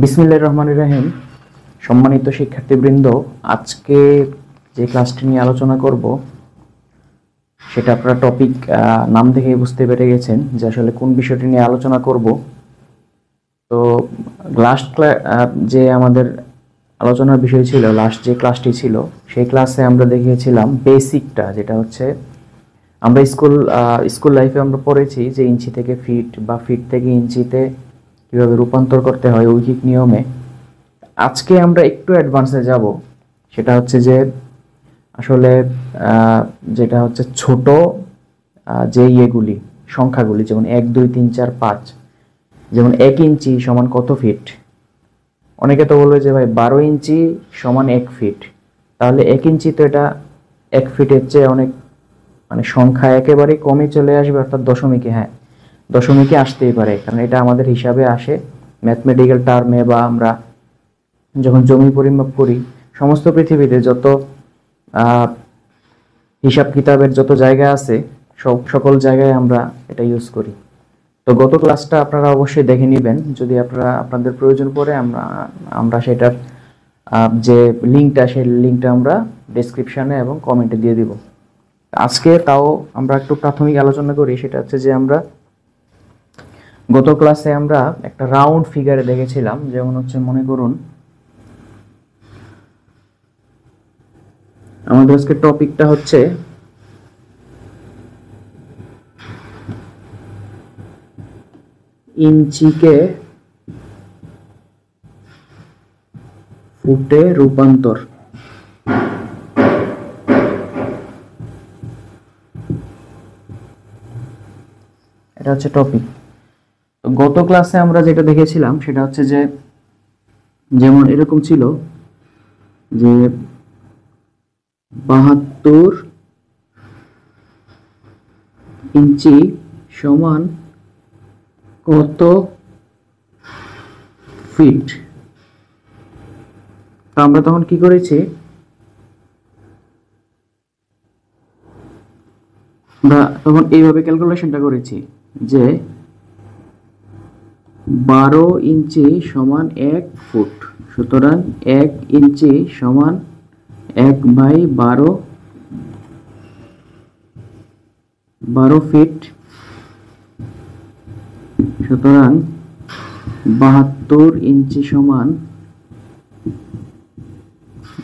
বিসমিল্লাহির রহমানির রহিম। সম্মানিত শিক্ষার্থীবৃন্দ, আজকে যে ক্লাসটি নিয়ে আলোচনা করব সেটা আপনারা টপিক নাম দেখেই বুঝতে পেরে গেছেন যে আসলে কোন বিষয়টি নিয়ে আলোচনা করব। তো লাস্ট যে আমাদের আলোচনার বিষয় ছিল, লাস্ট যে ক্লাসটি ছিল সেই ক্লাসে আমরা দেখিয়েছিলাম বেসিকটা, যেটা হচ্ছে আমরা স্কুল লাইফে আমরা পড়েছি যে ইঞ্চি থেকে ফিট বা ফিট থেকে ইঞ্চিতে কিভাবে রূপান্তর করতে হয় ঐকিক নিয়মে। আজকে আমরা একটু অ্যাডভান্সে যাব, সেটা হচ্ছে যে আসলে যেটা হচ্ছে ছোট যে ইয়েগুলি সংখ্যাগুলি, যেমন 1 2 3 4 5, যেমন 1 ইঞ্চি সমান কত ফিট। অনেকে তো বলবে যে ভাই 12 ইঞ্চি সমান 1 ফিট, তাহলে 1 ইঞ্চি তো এটা 1 ফিটের চেয়ে অনেক, মানে সংখ্যা একেবারে কমে চলে আসবে, অর্থাৎ দশমিকে। হ্যাঁ, দশমিকে আসতেই পারে, কারণ এটা আমাদের হিসাবে আসে ম্যাথমেটিক্যাল টার্মে, বা আমরা যখন জমি পরিমাপ করি সমস্ত পৃথিবীতে যত হিসাব কিতাবের যত জায়গা আছে সকল জায়গায় আমরা এটা ইউজ করি। তো গত ক্লাসটা আপনারা অবশ্যই দেখে নেবেন, যদি আপনাদের প্রয়োজন পড়ে আমরা সেটার যে লিঙ্কটা, সেই লিঙ্কটা আমরা ডেসক্রিপশনে এবং কমেন্টে দিয়ে দিব। আজকে তাও আমরা একটু প্রাথমিক আলোচনা করি, সেটা হচ্ছে যে আমরা গত ক্লাসে আমরা একটা রাউন্ড ফিগারে দেখেছিলাম, যেমন হচ্ছে মনে করুন আমাদের আজকে টপিকটা হচ্ছে ইঞ্চিকে ফুটে রূপান্তর। এটা হচ্ছে টপিক। তো গত ক্লাসে আমরা যেটা দেখেছিলাম সেটা হচ্ছে যে যেমন এরকম ছিল যে 72 ইঞ্চি সমান কত ফিট। তো আমরা তখন কি করেছি, আমরা তখন এইভাবে ক্যালকুলেশনটা করেছি যে 12 ইঞ্চি সমান 1 ফুট, সুতরাং 1 ইঞ্চি সমান 1/12 ফিট, সুতরাং 72 ইঞ্চি সমান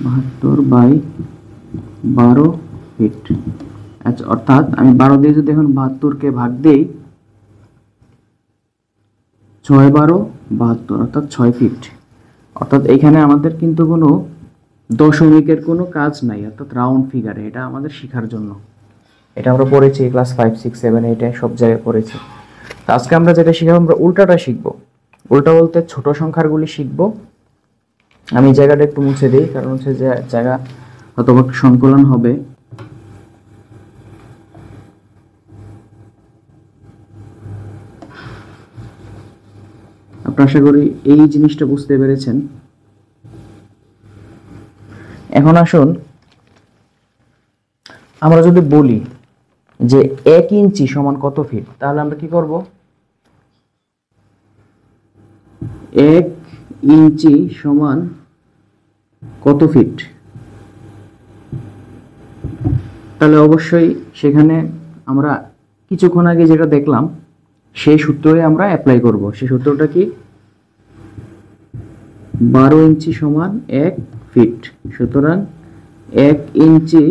72/12 ফিট। আচ্ছা, অর্থাৎ আমি 12 দিয়ে যদি এখন 72কে ভাগ দেই, 6/12 72, অর্থাৎ 6 ফিট। অর্থাৎ এখানে আমাদের কিন্তু কোনো দশমিকের কোনো কাজ নাই, অর্থাৎ রাউন্ড ফিগারে। এটা আমাদের শেখার জন্য, এটা আমরা পড়েছি ক্লাস 5 6 7 8 সব জায়গায় পড়েছি। তো আজকে আমরা যেটা শিখবো, আমরা উল্টাটা শিখবো। উল্টা বলতে ছোট সংখ্যাগুলি শিখবো। আমি জায়গাটা একটু মুছে দিই, কারণ হচ্ছে যে জায়গা হয়তো সংকলন হবে। আপনারা আশা করি এই জিনিসটা বুঝতে পেরেছেন। এখন আসুন আমরা যদি বলি যে 1 ইঞ্চি সমান কত ফিট, তাহলে আমরা কি করব? 1 ইঞ্চি সমান কত ফিট, তাহলে অবশ্যই সেখানে আমরা কিছুক্ষণ আগে যেটা দেখলাম সেই সূত্রই আমরা অ্যাপ্লাই করব। সেই সূত্রটা কি? 12 ইঞ্চি সমান 1 ফিট, সুতরাং 1 ইঞ্চি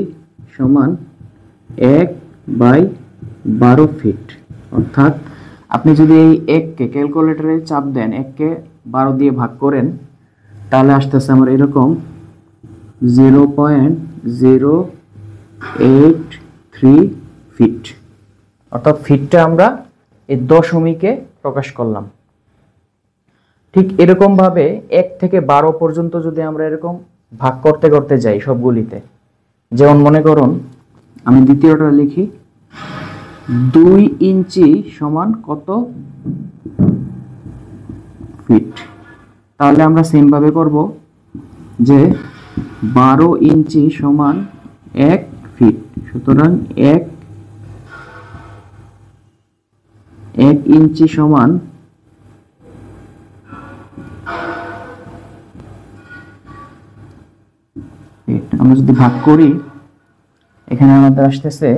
সমান 1/12 ফিট। অর্থাৎ আপনি যদি এই 1কে ক্যালকুলেটরে চাপ দেন, 1কে 12 দিয়ে ভাগ করেন, তাহলে আসতেছে আমার এরকম 0.083 ফিট। অর্থাৎ ফিটটা আমরা এই দশমিকে প্রকাশ করলাম। ঠিক এরকম ভাবে 1 থেকে 12 পর্যন্ত যদি আমরা এরকম ভাগ করতে করতে যাই সবগুলিতে, যেমন মনে করুন আমি দ্বিতীয়টা লিখি, 2 ইঞ্চি সমান কত ফিট। তাহলে আমরা সেম ভাবে করব যে 12 ইঞ্চি সমান 1 ফিট, সুতরাং 1 ইঞ্চি সমান ফিট। আমরা যদি ভাগ করি এখানে আমাদের আসতেছে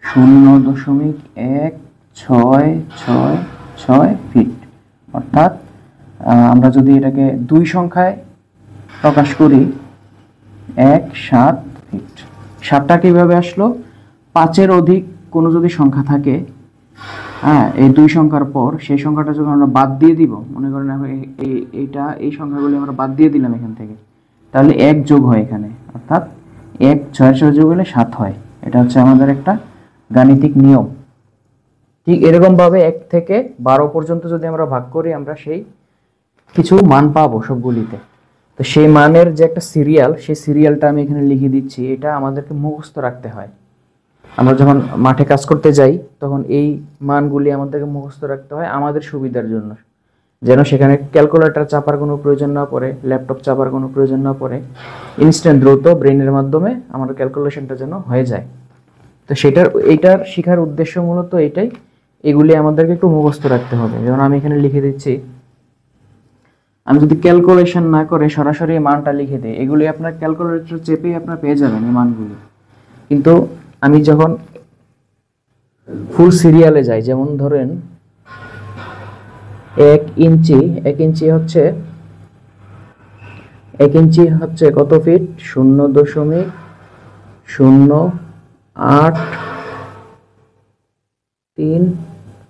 0.166 ফিট, অর্থাৎ আমরা যদি এটাকে 2 সংখ্যায় প্রকাশ করি 1.7 ফিট। 7টা কিভাবে আসলো? 5-এর অধিক কোনো যদি সংখ্যা থাকে, হ্যাঁ, এই 2 সংখ্যার পর সেই সংখ্যাটা যখন আমরা বাদ দিয়ে দিব, মনে করেন এই সংখ্যাগুলি আমরা বাদ দিয়ে দিলাম এখান থেকে, তাহলে 1 যোগ হয় এখানে, অর্থাৎ 1 6 যোগ হলে 7 হয়। এটা হচ্ছে আমাদের একটা গাণিতিক নিয়ম। ঠিক এরকম ভাবে 1 থেকে 12 পর্যন্ত যদি আমরা ভাগ করি আমরা সেই কিছু মান পাবো সবগুলিতে। তো সেই মানের যে একটা সিরিয়াল, সেই সিরিয়ালটা আমি এখানে লিখে দিচ্ছি। এটা আমাদেরকে মুখস্থ রাখতে হয়। আমরা যখন মাঠে কাজ করতে যাই তখন এই মানগুলি আমাদেরকে মুখস্থ রাখতে হয় আমাদের সুবিধার জন্য, যেন সেখানে ক্যালকুলেটর চাপার কোনো প্রয়োজন না পড়ে, ল্যাপটপ চাপার কোনো প্রয়োজন না পড়ে, ইনস্ট্যান্ট দ্রুত ব্রেনের মাধ্যমে আমার ক্যালকুলেশনটা যেন হয়ে যায়। তো এইটার শেখার উদ্দেশ্য মূলত এটাই। এগুলি আমাদেরকে একটু মুখস্থ রাখতে হবে। যেমন আমি এখানে লিখে দিচ্ছি, আমি যদি ক্যালকুলেশন না করে সরাসরি মানটা লিখে দিই, এগুলি আপনার ক্যালকুলেটর চেপেই আপনার পেয়ে যাবেন এই মানগুলি। কিন্তু আমি যখন ফুল সিরিয়ালে যাই, যেমন ধরেন 1 ইঞ্চি হচ্ছে কত ফিট? 0.083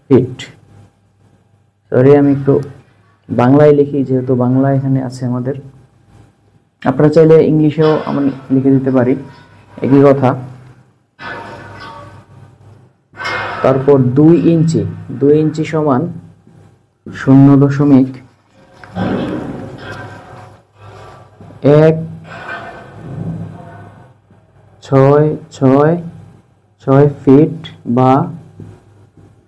ফিট। সরি, আমি একটু বাংলায় লিখি, যেহেতু বাংলা এখানে আছে আমাদের। আপনারা চাইলে ইংলিশেও আমরা লিখে দিতে পারি, একই কথা। তারপর 2 ইঞ্চি সমান 0.166 ফিট বা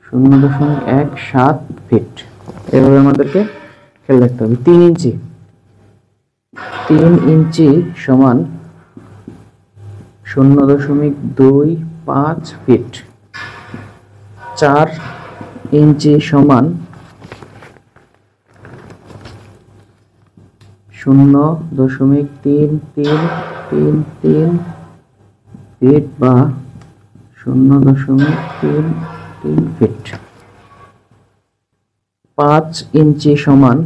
0.17 ফিট। এভাবে আমাদেরকে খেয়াল রাখতে হবে। 3 ইঞ্চি সমান 0.25 ফিট। 4 ইঞ্চি সমান 0.3333 ফিট বা 0.33 ফিট। 5 ইঞ্চি সমান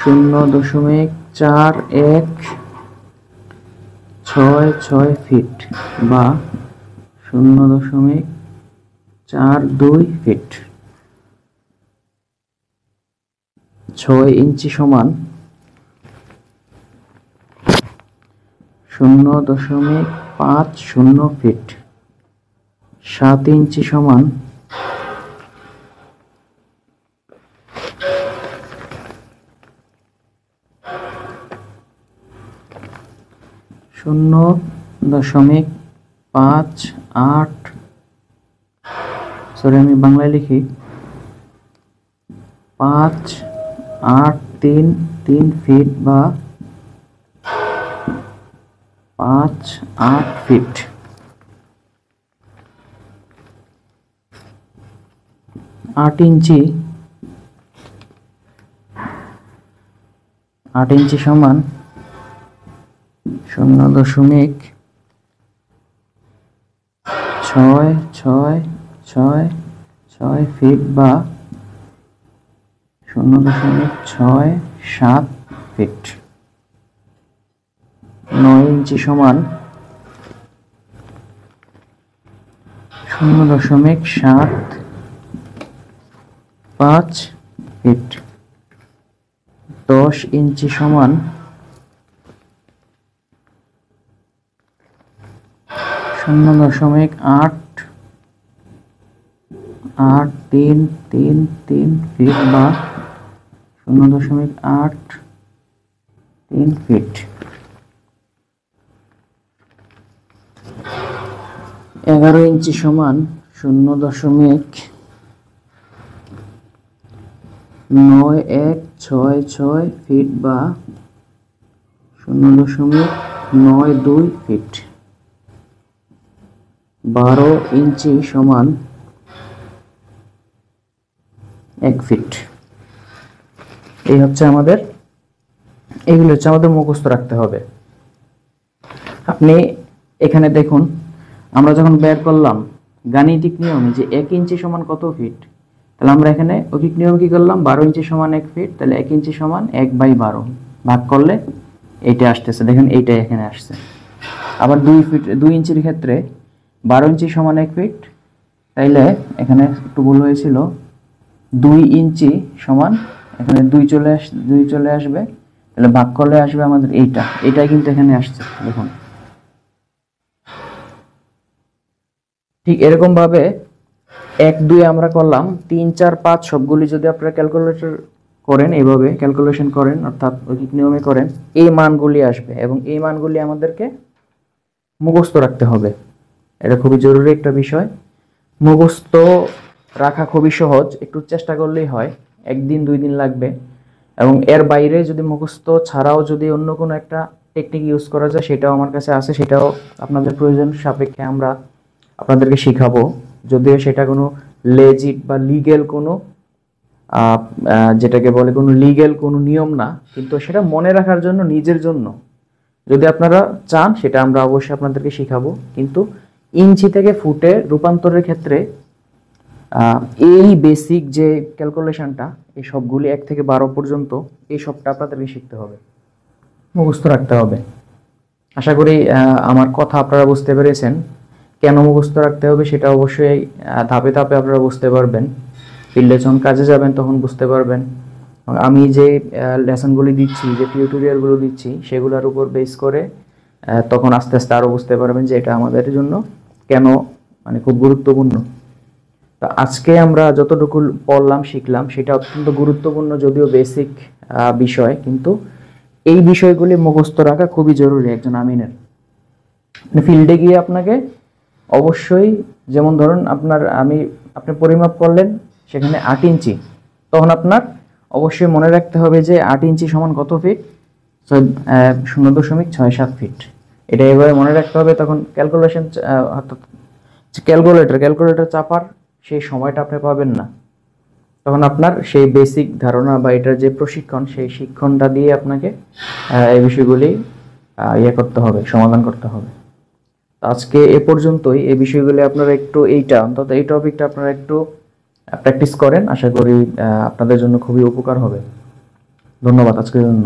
0.4166 ফিট বা 0.42 ফিট। 6 ইঞ্চি সমান 0.50 ফিট। 7 ইঞ্চি সমান 0.58, সরি আমি বাংলায় লিখি, 583 ফিট বা 58 ফিট। 8 ইঞ্চি সমান 0.666 ফিট বা 0.67 ফিট। 9 ইঞ্চি সমান 0.75 ফিট। 10 ইঞ্চি সমান 0.833 ফিট বা 0.83 ফিট। 11 ইঞ্চি সমান 0.9166 ফিট বা 0.92 ফিট। 12 ইঞ্চি সমান 1 ফিট। এই হচ্ছে আমাদের, এগুলো হচ্ছে আমাদের মুখস্থ রাখতে হবে। আপনি এখানে দেখুন, আমরা যখন বের করলাম গাণিতিক নিয়মে যে 1 ইঞ্চি সমান কত ফিট, তাহলে আমরা এখানে ঐকিক নিয়ম কি করলাম, 12 ইঞ্চি সমান 1 ফিট, তাহলে 1 ইঞ্চি সমান 1/12 ভাগ করলে এইটা আসতেছে, দেখেন এইটাই এখানে আসছে। আবার 2 ইঞ্চির ক্ষেত্রে 12 ইঞ্চি সমান 1 ফিট, তাইলে এখানে একটু ভুল হয়েছিল, 2 ইঞ্চি সমান, এখানে 2 চলে আসবে, তাহলে ভাগ করলে আসবে আমাদের এইটাই কিন্তু এখানে আসছে দেখুন। ঠিক এরকম ভাবে 1 2 আমরা করলাম, 3 4 5 সবগুলি যদি আপনারা ক্যালকুলেটর করেন, এইভাবে ক্যালকুলেশন করেন, অর্থাৎ ঐকিক নিয়মে করেন, এই মানগুলি আসবে এবং এই মানগুলি আমাদেরকে মুখস্থ রাখতে হবে। এটা খুবই জরুরি একটা বিষয়। মুখস্থ রাখা খুবই সহজ, একটু চেষ্টা করলেই হয়, 1 দিন 2 দিন লাগবে। এবং এর বাইরে যদি মুখস্থ ছাড়াও যদি অন্য কোনো একটা টেকনিক ইউজ করা যায়, সেটাও আমার কাছে আছে, সেটাও আপনাদের প্রয়োজন সাপেক্ষে আমরা আপনাদেরকে শেখাবো। যদিও সেটা কোনো লেজিট বা লিগ্যাল কোনো যেটাকে বলে কোনো লিগ্যাল কোনো নিয়ম না, কিন্তু সেটা মনে রাখার জন্য, নিজের জন্য যদি আপনারা চান, সেটা আমরা অবশ্যই আপনাদেরকে শেখাবো। কিন্তু ইঞ্চি থেকে ফুটে রূপান্তরের ক্ষেত্রে এই বেসিক যে ক্যালকুলেশনটা, এই সবগুলি 1 থেকে 12 পর্যন্ত এই সবটা আপনাদেরকে শিখতে হবে, মুখস্থ রাখতে হবে। আশা করি আমার কথা আপনারা বুঝতে পেরেছেন। কেন মুখস্থ রাখতে হবে সেটা অবশ্যই ধাপে ধাপে আপনারা বুঝতে পারবেন। ফিল্ডে যখন কাজে যাবেন তখন বুঝতে পারবেন। আমি যে লেসনগুলি দিচ্ছি, যে টিউটোরিয়ালগুলো দিচ্ছি, সেগুলোর উপর বেস করে তখন আস্তে আস্তে আরও বুঝতে পারবেন যে এটা আমাদের জন্য কেন মানে খুব গুরুত্বপূর্ণ। তো আজকে আমরা যতটুকু পড়লাম, শিখলাম, সেটা অত্যন্ত গুরুত্বপূর্ণ, যদিও বেসিক বিষয়, কিন্তু এই বিষয়গুলি মুখস্থ রাখা খুবই জরুরি একজন আমিনের। ফিল্ডে গিয়ে আপনাকে অবশ্যই, যেমন ধরুন আপনি পরিমাপ করলেন সেখানে 8 ইঞ্চি, তখন আপনার অবশ্যই মনে রাখতে হবে যে 8 ইঞ্চি সমান কত ফিট, 0.67 ফিট। এটা এভাবে মনে রাখতে হবে। তখন ক্যালকুলেশন অর্থাৎ ক্যালকুলেটর চাপার সেই সময়টা আপনি পাবেন না। তখন আপনার সেই বেসিক ধারণা বা এটার যে প্রশিক্ষণ, সেই শিক্ষণটা দিয়ে আপনাকে এই বিষয়গুলি করতে হবে, সমাধান করতে হবে। আজকে এ পর্যন্তই। এই বিষয়গুলি আপনারা একটু অন্তত এই টপিকটা আপনারা একটু প্র্যাকটিস করেন, আশা করি আপনাদের জন্য খুবই উপকার হবে। ধন্যবাদ আজকের জন্য।